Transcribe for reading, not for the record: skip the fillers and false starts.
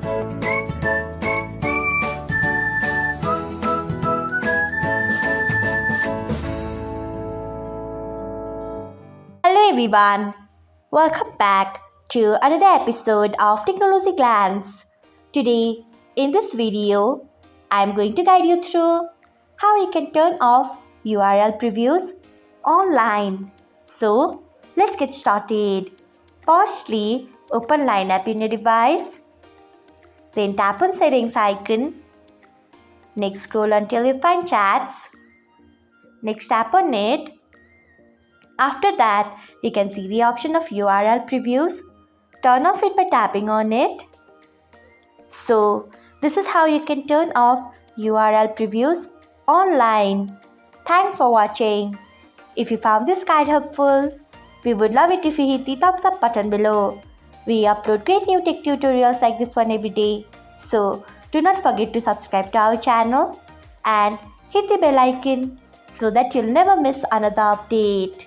Hello everyone, welcome back to another episode of Technologyglance. Today, in this video, I am going to guide you through how you can turn off URL previews online. So, let's get started. Firstly, open Line app in your device. Then tap on Settings icon. Next, scroll until you find Chats. Next, tap on it. After that, you can see the option of URL previews. Turn off it by tapping on it. So, this is how you can turn off URL previews online. Thanks for watching. If you found this guide helpful, we would love it if you hit the thumbs up button below. We upload great new tech tutorials like this one every day. So, do not forget to subscribe to our channel and hit the bell icon so that you'll never miss another update.